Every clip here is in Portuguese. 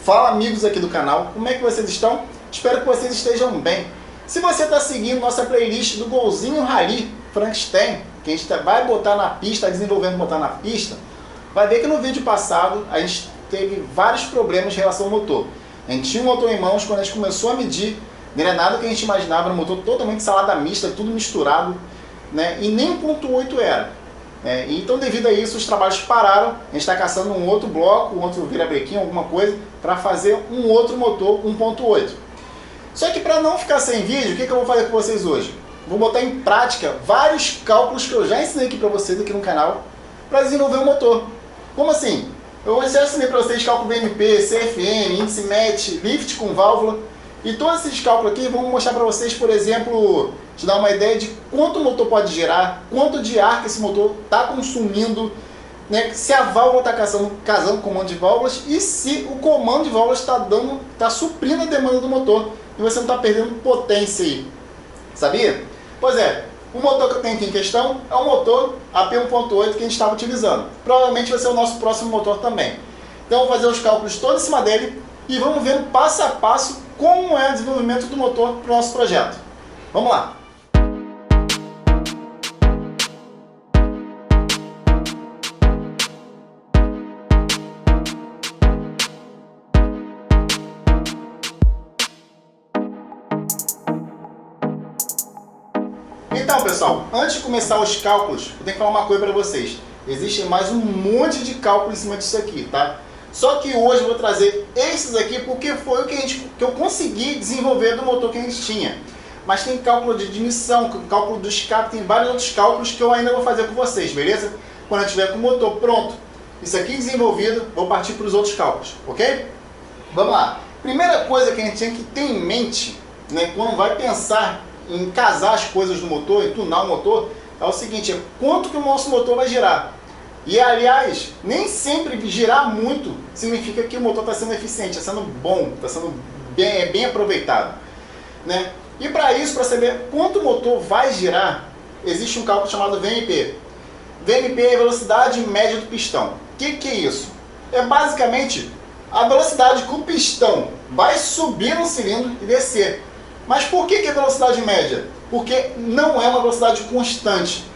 Fala amigos aqui do canal, como é que vocês estão? Espero que vocês estejam bem. Se você está seguindo nossa playlist do Golzinho Rally Frankenstein, que a gente vai botar na pista, desenvolvendo botar na pista, vai ver que no vídeo passado a gente teve vários problemas em relação ao motor. A gente tinha um motor em mãos, quando a gente começou a medir, não era nada que a gente imaginava, era um motor totalmente salada mista, tudo misturado, né? E nem 1.8 era. Então, devido a isso, os trabalhos pararam. A gente está caçando um outro bloco, um outro virabrequim, alguma coisa, para fazer um outro motor 1.8. Só que para não ficar sem vídeo, o que eu vou fazer com vocês hoje? Vou botar em prática vários cálculos que eu já ensinei aqui para vocês aqui no canal para desenvolver um motor. Como assim? Eu já ensinei para vocês cálculo VMP, CFM, índice MET, lift com válvula. E todos esses cálculos aqui vão mostrar para vocês, por exemplo, te dar uma ideia de quanto o motor pode gerar, quanto de ar que esse motor está consumindo, né, se a válvula está casando com o comando de válvulas e se o comando de válvulas está suprindo a demanda do motor e você não está perdendo potência aí. Sabia? Pois é, o motor que eu tenho aqui em questão é um motor AP1.8 que a gente estava utilizando. Provavelmente vai ser o nosso próximo motor também. Então eu vou fazer os cálculos todos em cima dele e vamos ver passo a passo como é o desenvolvimento do motor para o nosso projeto. Vamos lá! Então, pessoal, antes de começar os cálculos, eu tenho que falar uma coisa para vocês. Existe mais um monte de cálculo em cima disso aqui, tá? Só que hoje eu vou trazer esses aqui porque foi o que eu consegui desenvolver do motor que a gente tinha. Mas tem cálculo de admissão, cálculo do escape, tem vários outros cálculos que eu ainda vou fazer com vocês, beleza? Quando eu tiver com o motor pronto, isso aqui desenvolvido, vou partir para os outros cálculos, ok? Vamos lá. Primeira coisa que a gente tem que ter em mente, né, quando vai pensar em casar as coisas do motor, em tunar o motor, é o seguinte, é quanto que o nosso motor vai girar. E aliás, nem sempre girar muito significa que o motor está sendo eficiente, está sendo bom, está sendo bem aproveitado, né? E para isso, para saber quanto o motor vai girar, existe um cálculo chamado VMP. VMP é a velocidade média do pistão. O que é isso? É basicamente a velocidade que o pistão vai subir no cilindro e descer. Mas por que é velocidade média? Porque não é uma velocidade constante.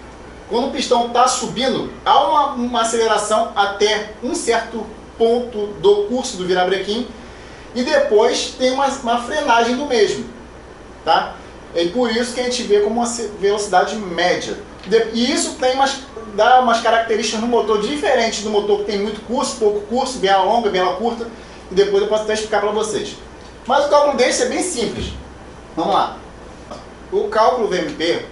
Quando o pistão está subindo, há uma aceleração até um certo ponto do curso do virabrequim e depois tem uma frenagem do mesmo, tá? É por isso que a gente vê como uma velocidade média. E isso dá umas características no motor diferentes do motor que tem muito curso, pouco curso, bem longa, bem curta, e depois eu posso até explicar para vocês. Mas o cálculo desse é bem simples. Vamos lá. O cálculo VMP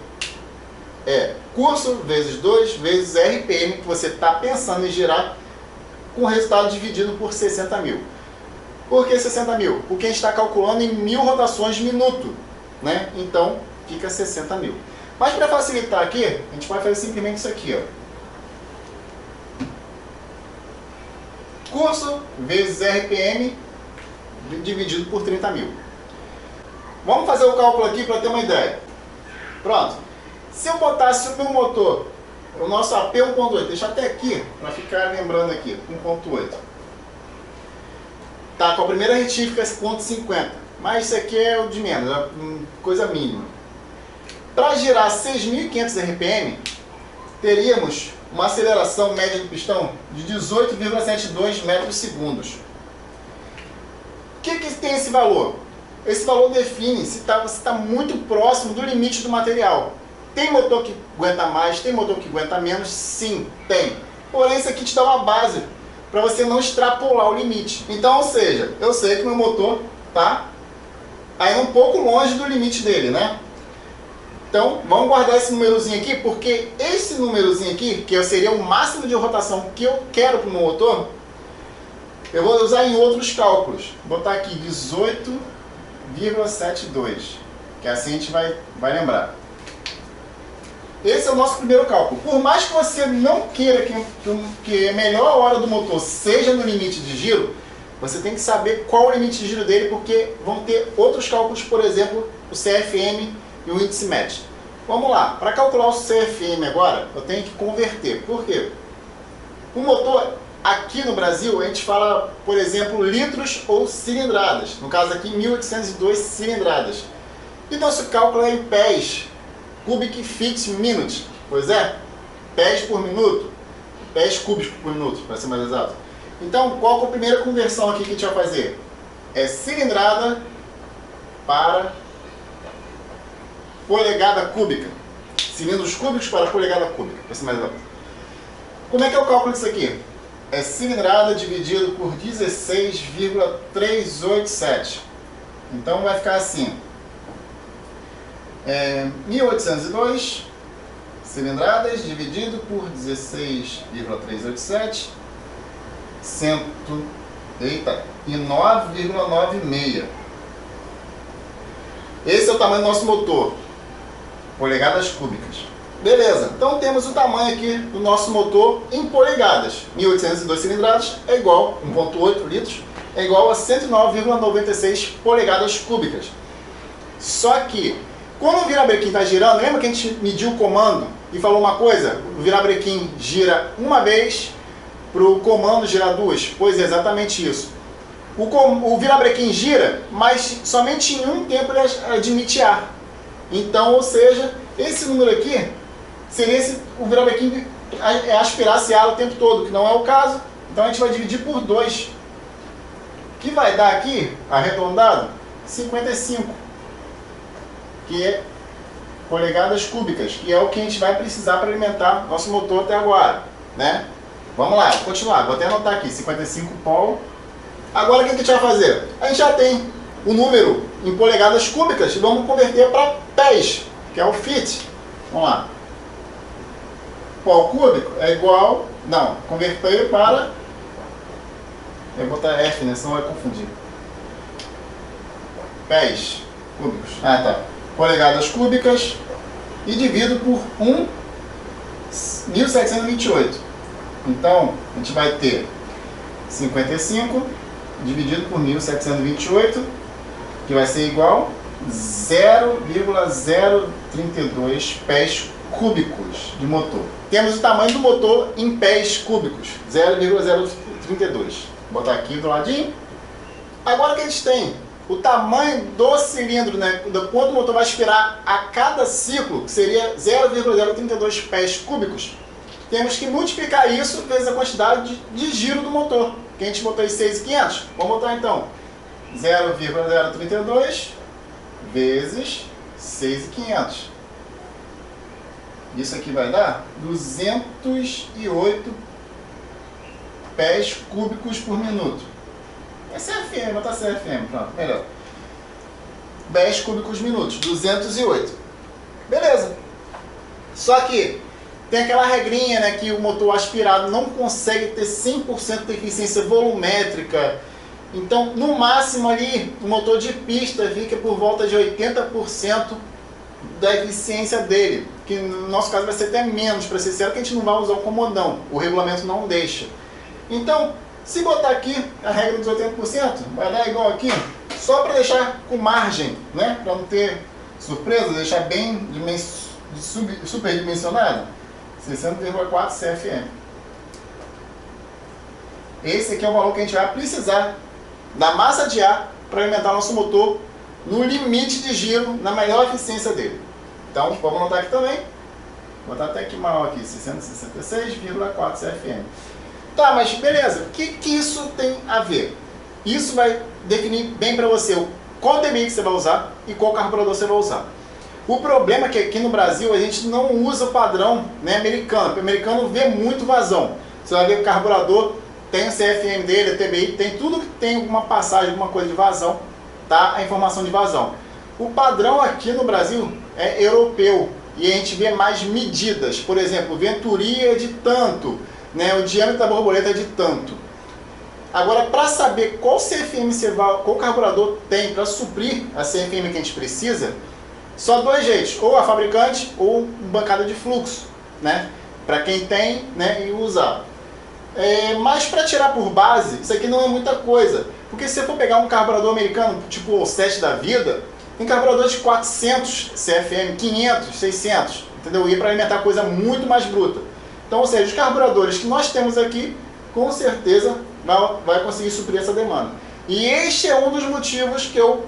é curso vezes 2 vezes RPM que você está pensando em girar com o resultado dividido por 60 mil. Por que 60 mil? Porque a gente está calculando em 1000 rotações minuto, né? Então fica 60 mil. Mas para facilitar aqui, a gente vai fazer simplesmente isso aqui, ó. Curso vezes RPM dividido por 30 mil. Vamos fazer o cálculo aqui para ter uma ideia. Pronto. Se eu botasse o meu motor, o nosso AP 1.8, deixa até aqui, para ficar lembrando aqui, 1.8. Tá, com a primeira retífica 0.50, mas isso aqui é o de menos, é coisa mínima. Para girar 6.500 RPM, teríamos uma aceleração média do pistão de 18,72 metros por segundo. O que tem esse valor? Esse valor define se você está muito próximo do limite do material. Tem motor que aguenta mais, tem motor que aguenta menos? Sim, tem. Porém, isso aqui te dá uma base para você não extrapolar o limite. Então, ou seja, eu sei que meu motor está aí um pouco longe do limite dele, né? Então, vamos guardar esse númerozinho aqui, porque esse númerozinho aqui, que seria o máximo de rotação que eu quero para o meu motor, eu vou usar em outros cálculos. Vou botar aqui 18,72, que assim a gente vai lembrar. Esse é o nosso primeiro cálculo. Por mais que você não queira que a melhor hora do motor seja no limite de giro, você tem que saber qual é o limite de giro dele, porque vão ter outros cálculos, por exemplo, o CFM e o índice MET. Vamos lá, para calcular o CFM agora, eu tenho que converter. Por quê? O motor aqui no Brasil a gente fala, por exemplo, litros ou cilindradas. No caso aqui, 1802 cilindradas. E nosso cálculo é em pés, cubic feet minute. Pois é, pés por minuto, pés cúbicos por minuto, para ser mais exato. Então, qual que é a primeira conversão aqui que a gente vai fazer? É cilindrada para polegada cúbica. Cilindros cúbicos para polegada cúbica, para ser mais exato. Como é que é o cálculo disso aqui? É cilindrada dividido por 16,387. Então vai ficar assim. 1802 cilindradas dividido por 16,387 e 9,96. Esse é o tamanho do nosso motor, polegadas cúbicas. Beleza, então temos o tamanho aqui do nosso motor em polegadas. 1802 cilindradas é igual, 1,8 litros, é igual a 109,96 polegadas cúbicas. Só que, quando o virabrequim está girando, lembra que a gente mediu o comando e falou uma coisa? O virabrequim gira uma vez, para o comando girar duas? Pois é, exatamente isso. O virabrequim gira, mas somente em um tempo ele admite ar. Então, ou seja, esse número aqui seria se o virabrequim aspirasse ar o tempo todo, que não é o caso. Então a gente vai dividir por 2. Que vai dar aqui, arredondado, 55. Que é polegadas cúbicas, que é o que a gente vai precisar para alimentar nosso motor até agora, né? Vamos lá, vou continuar, vou até anotar aqui, 55 pol. Agora o que a gente vai fazer? A gente já tem o número em polegadas cúbicas e vamos converter para pés, que é o feet. Vamos lá. Pol cúbico é igual, não, converter para, eu vou botar F, né, senão vai confundir. Pés cúbicos, tá. Polegadas cúbicas e divido por 1728. Então, a gente vai ter 55 dividido por 1728, que vai ser igual a 0,032 pés cúbicos de motor. Temos o tamanho do motor em pés cúbicos, 0,032. Vou botar aqui do ladinho. Agora que a gente tem o tamanho do cilindro, né, do quanto o motor vai aspirar a cada ciclo, que seria 0,032 pés cúbicos, temos que multiplicar isso vezes a quantidade de giro do motor, que a gente botou em 6.500. Vamos botar então 0,032 vezes 6.500. Isso aqui vai dar 208 pés cúbicos por minuto. É CFM, vou botar CFM, pronto, melhor. Pés cúbicos minutos, 208. Beleza. Só que tem aquela regrinha, né, que o motor aspirado não consegue ter 100% de eficiência volumétrica. Então, no máximo ali, o motor de pista fica por volta de 80% da eficiência dele. Que no nosso caso vai ser até menos, para ser sincero, que a gente não vai usar o comodão. O regulamento não deixa. Então, se botar aqui a regra dos 80%, vai dar igual aqui, só para deixar com margem, né, para não ter surpresa, deixar bem superdimensionado. 60,4 CFM. Esse aqui é o valor que a gente vai precisar da massa de ar para alimentar nosso motor no limite de giro, na melhor eficiência dele. Então, vamos anotar aqui também. Vou botar até aqui maior aqui, 666,4 CFM. Tá, mas beleza, o que isso tem a ver? Isso vai definir bem para você qual DMI que você vai usar e qual carburador você vai usar. O problema é que aqui no Brasil a gente não usa o padrão, né, americano, porque o americano vê muito vazão. Você vai ver que o carburador tem o CFM dele, a TBI, tem tudo que tem alguma passagem, alguma coisa de vazão, tá? A informação de vazão. O padrão aqui no Brasil é europeu e a gente vê mais medidas. Por exemplo, ventoria é de tanto, né, o diâmetro da borboleta é de tanto. Agora, para saber qual CFM você vai, qual carburador tem para suprir a CFM que a gente precisa, só dois jeitos, ou a fabricante ou bancada de fluxo, né? Para quem tem, né, e usar. Mas para tirar por base, isso aqui não é muita coisa. Porque se você for pegar um carburador americano, tipo o 7 da vida, tem carburador de 400 CFM, 500, 600, entendeu? E para alimentar coisa muito mais bruta. Então, ou seja, os carburadores que nós temos aqui com certeza vai conseguir suprir essa demanda. E este é um dos motivos que eu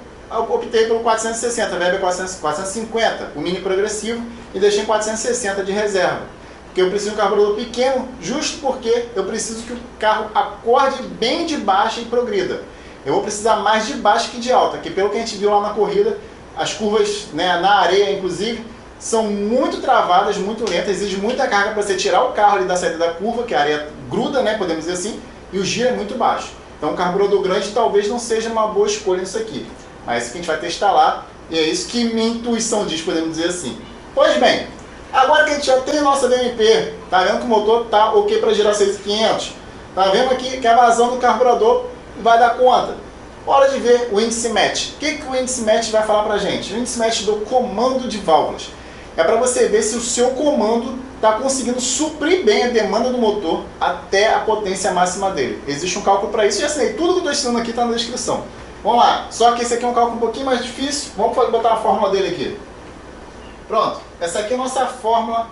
optei pelo 460, a VEB 450, o mini progressivo, e deixei em 460 de reserva. Porque eu preciso de um carburador pequeno, justo porque eu preciso que o carro acorde bem de baixa e progrida. Eu vou precisar mais de baixa que de alta, que pelo que a gente viu lá na corrida, as curvas, né, na areia inclusive, são muito travadas, muito lentas, exige muita carga para você tirar o carro ali da saída da curva, que a areia gruda, né, podemos dizer assim, e o giro é muito baixo. Então um carburador grande talvez não seja uma boa escolha nisso aqui. Mas isso que a gente vai testar lá, e é isso que minha intuição diz, podemos dizer assim. Pois bem, agora que a gente já tem a nossa VMP, tá vendo que o motor tá ok para girar 6.500, tá vendo aqui que a vazão do carburador vai dar conta. Hora de ver o índice match. O que o índice match vai falar pra gente? O índice match do comando de válvulas. É para você ver se o seu comando está conseguindo suprir bem a demanda do motor até a potência máxima dele. Existe um cálculo para isso, e assim, tudo que eu estou ensinando aqui está na descrição. Vamos lá, só que esse aqui é um cálculo um pouquinho mais difícil. Vamos botar a fórmula dele aqui. Pronto, essa aqui é a nossa fórmula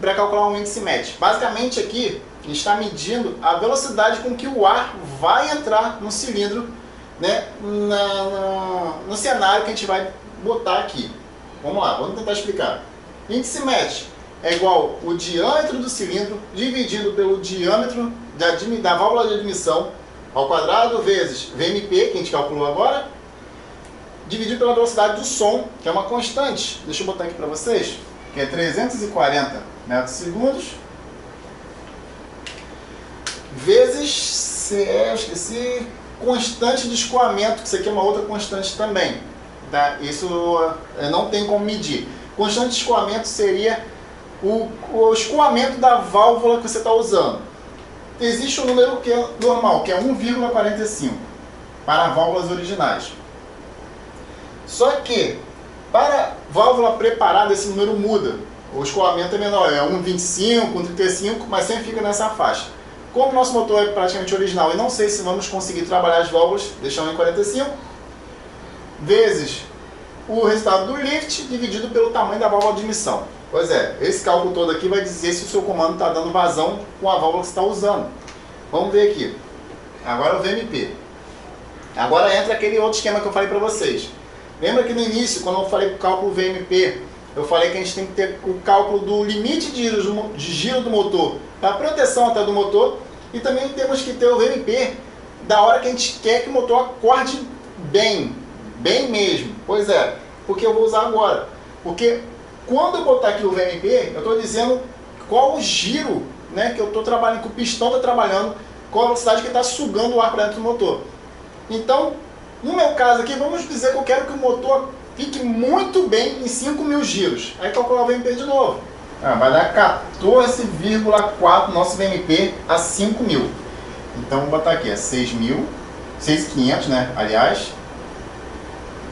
para calcular um índice match. Basicamente aqui, a gente está medindo a velocidade com que o ar vai entrar no cilindro, né, no cenário que a gente vai botar aqui. Vamos lá, vamos tentar explicar. Índice match é igual o diâmetro do cilindro dividido pelo diâmetro da válvula de admissão ao quadrado vezes VMP, que a gente calculou agora, dividido pela velocidade do som, que é uma constante. Deixa eu botar aqui para vocês, que é 340 metros segundos, vezes, eu esqueci, constante de escoamento, que isso aqui é uma outra constante também. Tá? Isso não tem como medir. Constante de escoamento seria o escoamento da válvula que você está usando. Existe um número que é normal, que é 1,45 para válvulas originais. Só que para válvula preparada esse número muda. O escoamento é menor, é 1,25, 1,35, mas sempre fica nessa faixa. Como o nosso motor é praticamente original e não sei se vamos conseguir trabalhar as válvulas, deixando em 45, vezes o resultado do lift dividido pelo tamanho da válvula de admissão. Pois é, esse cálculo todo aqui vai dizer se o seu comando está dando vazão com a válvula que você está usando. Vamos ver aqui. Agora o VMP. Agora entra aquele outro esquema que eu falei para vocês. Lembra que no início, quando eu falei do cálculo VMP, eu falei que a gente tem que ter o cálculo do limite de giro do motor, para proteção até do motor, e também temos que ter o VMP da hora que a gente quer que o motor acorde bem mesmo. Pois é, porque eu vou usar agora. Porque quando eu botar aqui o VMP, eu estou dizendo qual o giro, né, que eu estou trabalhando, que o pistão está trabalhando, qual a velocidade que está sugando o ar para dentro do motor. Então, no meu caso aqui, vamos dizer que eu quero que o motor fique muito bem em 5.000 giros. Aí calcular o VMP de novo. Vai dar 14,4 nosso VMP a 5.000. Então, vou botar aqui, 6.500, né, aliás.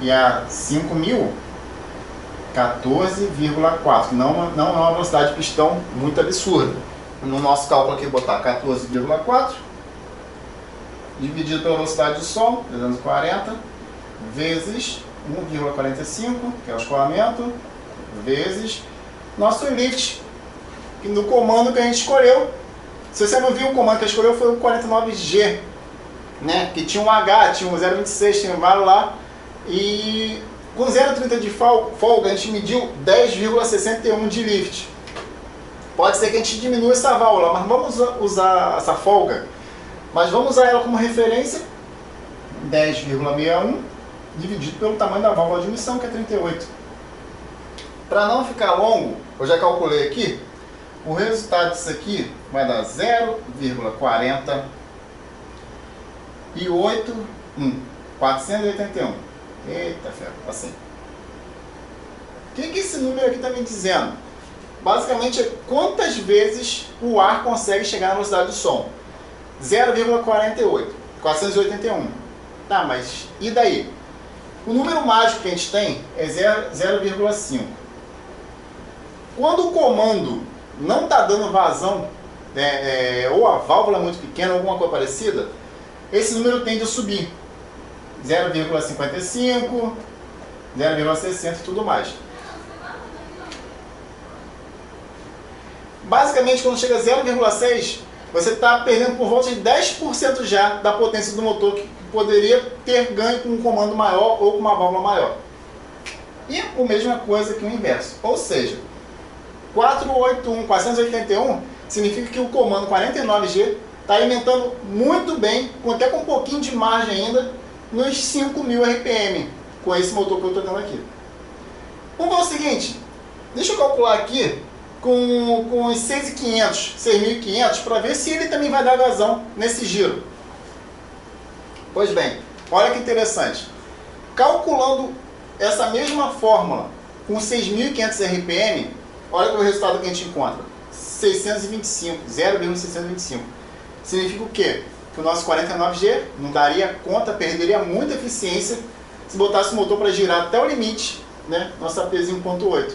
E a 5.000, 14,4, que não é uma velocidade de pistão muito absurda. No nosso cálculo aqui, botar 14,4 dividido pela velocidade do som, 340, vezes 1,45, que é o escoamento, vezes nosso lift, que no comando que a gente escolheu. Se você não viu, o comando que a gente escolheu foi o 49G, né, que tinha um H, tinha um 0,26, tinha um varo lá. E com 0,30 de folga a gente mediu 10,61 de lift. Pode ser que a gente diminua essa válvula, mas vamos usar essa folga. Mas vamos usar ela como referência, 10,61 dividido pelo tamanho da válvula de admissão, que é 38. Para não ficar longo, eu já calculei aqui, o resultado disso aqui vai dar 0,40 e 481. Eita ferro, assim. O que esse número aqui está me dizendo? Basicamente é quantas vezes o ar consegue chegar na velocidade do som. 0,48, 481. Tá, mas e daí? O número mágico que a gente tem é 0,5. Quando o comando não está dando vazão, ou a válvula é muito pequena, ou alguma coisa parecida, esse número tende a subir. 0,55, 0,60 e tudo mais. Basicamente, quando chega a 0,6, você está perdendo por volta de 10% já da potência do motor que poderia ter ganho com um comando maior ou com uma válvula maior. E a mesma coisa que o inverso, ou seja, 481 significa que o comando 49G está alimentando muito bem, até com um pouquinho de margem ainda, nos 5.000 RPM, com esse motor que eu estou dando aqui. Vamos ver o seguinte, deixa eu calcular aqui com os 6.500 para ver se ele também vai dar vazão nesse giro. Pois bem, olha que interessante. Calculando essa mesma fórmula com 6.500 RPM, olha o resultado que a gente encontra. 0,625. Significa o quê? Que o nosso 49G não daria conta, perderia muita eficiência se botasse o motor para girar até o limite, né? Nossa AP 1.8.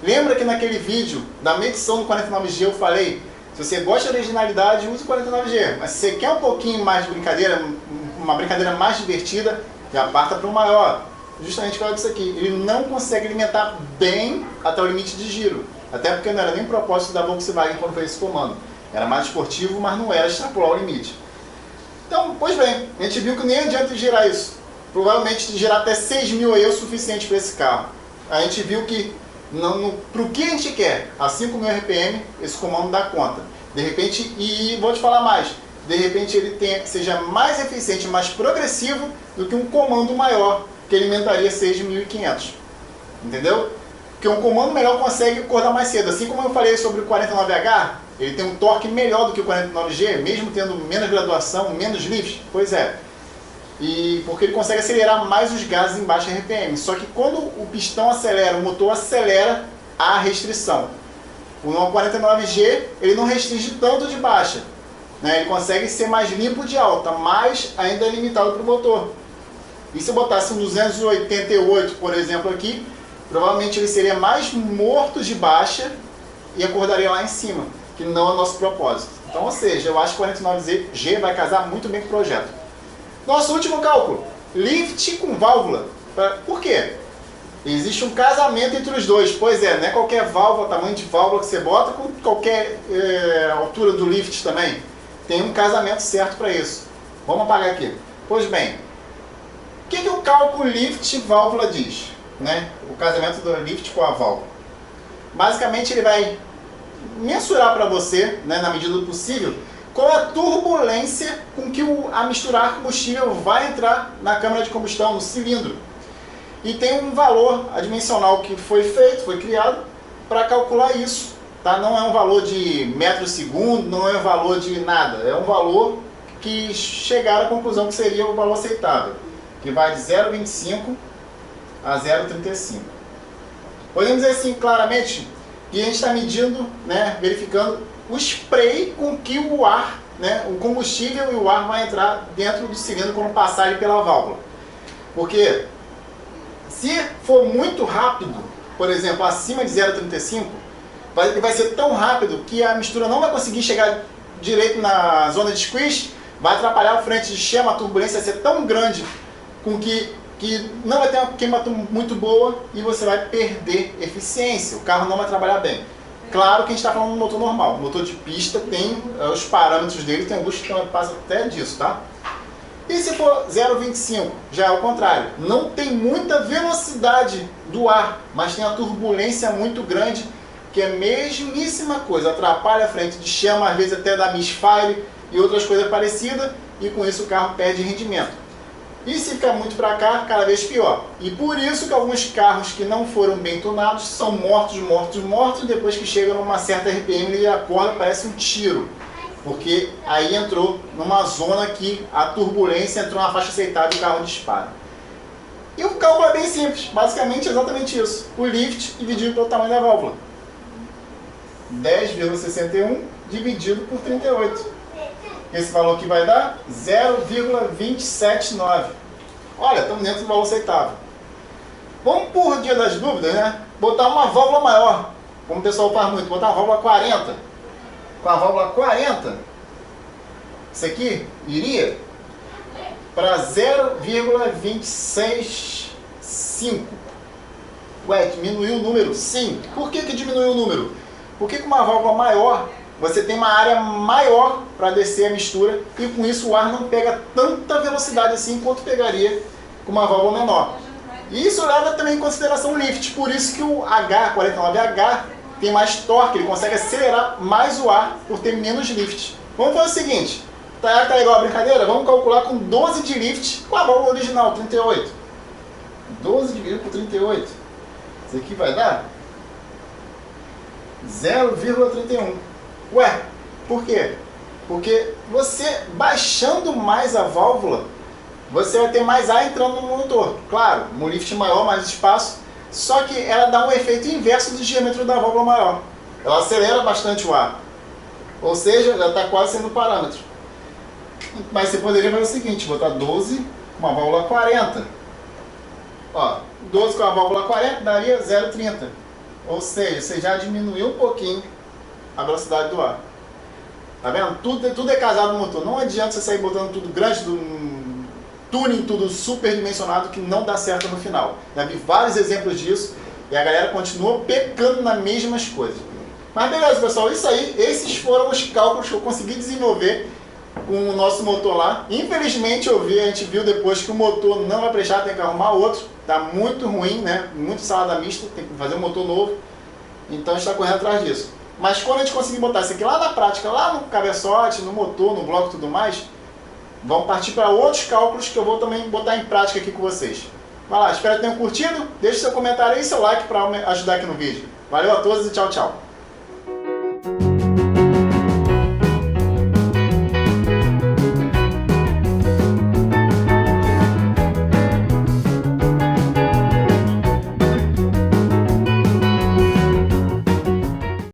Lembra que naquele vídeo da medição do 49G eu falei, se você gosta de originalidade, use o 49G. Mas se você quer um pouquinho mais de brincadeira, uma brincadeira mais divertida, já parta para o maior. Justamente por causa disso aqui. Ele não consegue alimentar bem até o limite de giro. Até porque não era nem o propósito da Volkswagen quando fez esse comando. Era mais esportivo, mas não era extrapolar o limite. Então, pois bem, a gente viu que nem adianta girar isso. Provavelmente girar até 6.000 aí é o suficiente para esse carro. A gente viu que para o que a gente quer, a 5.000 RPM, esse comando dá conta. De repente, e vou te falar mais, de repente ele seja mais eficiente, mais progressivo do que um comando maior, que alimentaria 6.500. Entendeu? Porque um comando melhor consegue acordar mais cedo. Assim como eu falei sobre o 49H, ele tem um torque melhor do que o 49G, mesmo tendo menos graduação, menos lift. Pois é. E porque ele consegue acelerar mais os gases em baixa RPM. Só que quando o pistão acelera, o motor acelera, há restrição. O 49G ele não restringe tanto de baixa, né? Ele consegue ser mais limpo de alta, mas ainda é limitado para o motor. E se eu botasse um 288, por exemplo, aqui, provavelmente ele seria mais morto de baixa e acordaria lá em cima, que não é o nosso propósito. Então, ou seja, eu acho que o 49G vai casar muito bem com o projeto. Nosso último cálculo, lift com válvula. Por quê? Existe um casamento entre os dois. Pois é, não é qualquer válvula, tamanho de válvula que você bota, com qualquer altura do lift também. Tem um casamento certo para isso. Vamos apagar aqui. Pois bem, o que o cálculo lift válvula diz? Né? O casamento do lift com a válvula. Basicamente ele vai mensurar para você, né, na medida do possível, qual é a turbulência com que a misturar combustível vai entrar na câmara de combustão, no cilindro. E tem um valor adimensional que foi feito, foi criado, para calcular isso. Tá? Não é um valor de metro segundo, não é um valor de nada. É um valor que chegaram à conclusão que seria o valor aceitável, que vai de 0,25 a 0,35. Podemos dizer assim claramente que a gente está medindo, né, verificando o spray com que o ar, né, o combustível e o ar vai entrar dentro do cilindro quando passar ele pela válvula. Porque se for muito rápido, por exemplo, acima de 0,35, vai ser tão rápido que a mistura não vai conseguir chegar direito na zona de squeeze, vai atrapalhar o frente de chama, a turbulência vai ser tão grande com que não vai ter uma queima muito boa e você vai perder eficiência, o carro não vai trabalhar bem. Claro que a gente está falando de um motor normal. O motor de pista tem os parâmetros dele, tem alguns que passam até disso, tá? E se for 0,25, já é o contrário. Não tem muita velocidade do ar, mas tem uma turbulência muito grande, que é a mesmíssima coisa. Atrapalha a frente de chama, às vezes até dá misfire e outras coisas parecidas, e com isso o carro perde rendimento. E se ficar muito para cá, cada vez pior. E por isso que alguns carros que não foram bem tunados são mortos, e depois que chegam numa certa RPM ele acorda, parece um tiro. Porque aí entrou numa zona que a turbulência entrou na faixa aceitável e o carro dispara. E o cálculo é bem simples, basicamente é exatamente isso. O lift dividido pelo tamanho da válvula. 10,61 dividido por 38. Esse valor aqui vai dar 0,279. Olha, estamos dentro do valor aceitável. Vamos, por dia das dúvidas, né, botar uma válvula maior. Como o pessoal faz muito, botar uma válvula 40. Com a válvula 40, isso aqui iria para 0,265. Ué, diminuiu o número? Sim. Por que diminuiu o número? Porque com uma válvula maior, você tem uma área maior para descer a mistura e com isso o ar não pega tanta velocidade assim quanto pegaria com uma válvula menor. E isso leva também em consideração o lift, por isso que o H49H tem mais torque, ele consegue acelerar mais o ar por ter menos lift. Vamos fazer o seguinte, tá legal a brincadeira? Vamos calcular com 12 de lift com a válvula original, 38. 12 dividido por 38. Isso aqui vai dar 0,31. Ué, por quê? Porque você baixando mais a válvula, você vai ter mais ar entrando no motor. Claro, um lift maior, mais espaço, só que ela dá um efeito inverso do diâmetro da válvula maior. Ela acelera bastante o ar. Ou seja, já está quase sendo parâmetro. Mas você poderia fazer o seguinte, botar 12 com uma válvula 40. Ó, 12 com a válvula 40 daria 0,30. Ou seja, você já diminuiu um pouquinho a velocidade do ar. Tá vendo? Tudo é casado no motor. Não adianta você sair botando tudo grande, tuning tudo super dimensionado que não dá certo no final. Já vi vários exemplos disso e a galera continua pecando nas mesmas coisas. Mas beleza, pessoal, isso aí, esses foram os cálculos que eu consegui desenvolver com o nosso motor lá. Infelizmente a gente viu depois que o motor não vai prestar, tem que arrumar outro. Tá muito ruim, né? Muito salada mista, tem que fazer um motor novo. Então a gente está correndo atrás disso. Mas quando a gente conseguir botar isso aqui lá na prática, lá no cabeçote, no motor, no bloco e tudo mais, vamos partir para outros cálculos que eu vou também botar em prática aqui com vocês. Vai lá, espero que tenham curtido. Deixe seu comentário aí e seu like para ajudar aqui no vídeo. Valeu a todos e tchau, tchau.